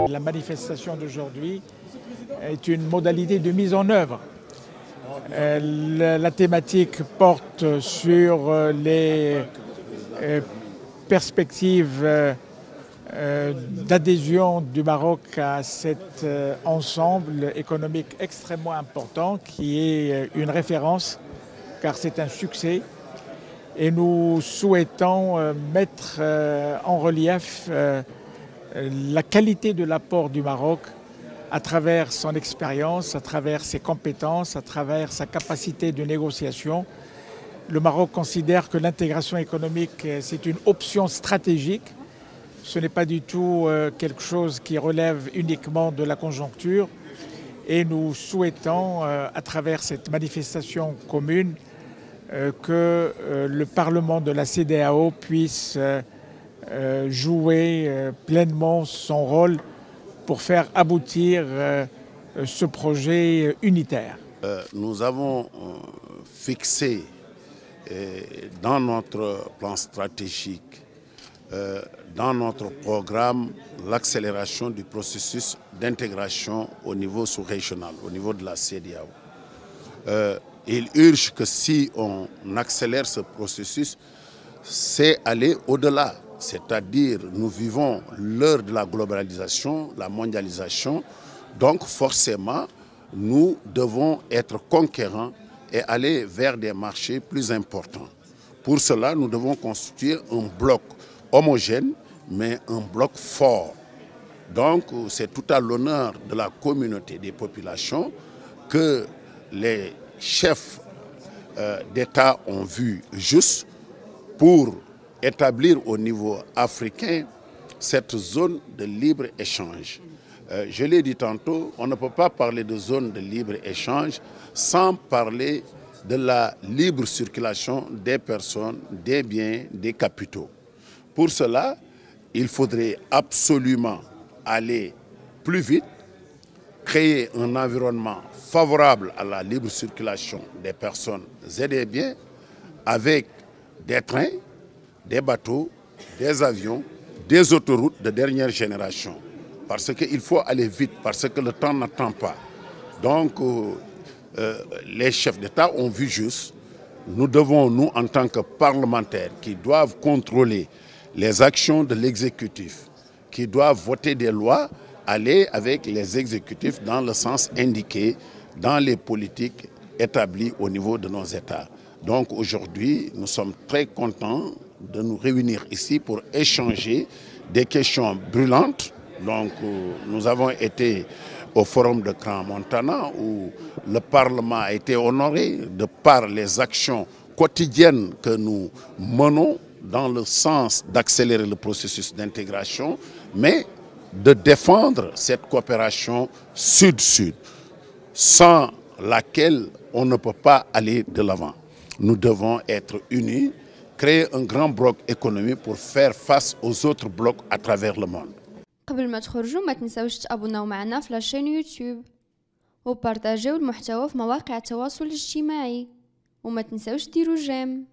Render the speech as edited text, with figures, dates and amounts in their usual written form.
La manifestation d'aujourd'hui est une modalité de mise en œuvre. La thématique porte sur les perspectives d'adhésion du Maroc à cet ensemble économique extrêmement important qui est une référence car c'est un succès et nous souhaitons mettre en relief la qualité de l'apport du Maroc à travers son expérience, à travers ses compétences, à travers sa capacité de négociation. Le Maroc considère que l'intégration économique, c'est une option stratégique. Ce n'est pas du tout quelque chose qui relève uniquement de la conjoncture. Et nous souhaitons, à travers cette manifestation commune, que le Parlement de la CEDEAO puisse jouer pleinement son rôle pour faire aboutir ce projet unitaire. Nous avons fixé dans notre plan stratégique, dans notre programme, l'accélération du processus d'intégration au niveau sous-régional, au niveau de la CEDEAO. Il urge que si on accélère ce processus, c'est aller au-delà. C'est-à-dire, nous vivons l'heure de la globalisation, la mondialisation. Donc, forcément, nous devons être conquérants et aller vers des marchés plus importants. Pour cela, nous devons constituer un bloc homogène, mais un bloc fort. Donc, c'est tout à l'honneur de la communauté des populations que les chefs d'État ont vu juste pour établir au niveau africain cette zone de libre-échange. Je l'ai dit tantôt, on ne peut pas parler de zone de libre-échange sans parler de la libre circulation des personnes, des biens, des capitaux. Pour cela, il faudrait absolument aller plus vite, créer un environnement favorable à la libre circulation des personnes et des biens avec des trains, des bateaux, des avions, des autoroutes de dernière génération. Parce qu'il faut aller vite, parce que le temps n'attend pas. Donc, les chefs d'État ont vu juste. Nous devons, nous, en tant que parlementaires, qui doivent contrôler les actions de l'exécutif, qui doivent voter des lois, aller avec les exécutifs dans le sens indiqué dans les politiques établies au niveau de nos États. Donc aujourd'hui, nous sommes très contents de nous réunir ici pour échanger des questions brûlantes. Donc nous avons été au forum de Crans-Montana où le Parlement a été honoré de par les actions quotidiennes que nous menons dans le sens d'accélérer le processus d'intégration, mais de défendre cette coopération sud-sud, sans laquelle on ne peut pas aller de l'avant. Nous devons être unis, créer un grand bloc économique pour faire face aux autres blocs à travers le monde. قبل ما تخرجوا ما تنساوش تابوناو معنا في لاشين يوتيوب وبارطاجيو المحتوى في مواقع التواصل الاجتماعي وما تنساوش ديروا جيم.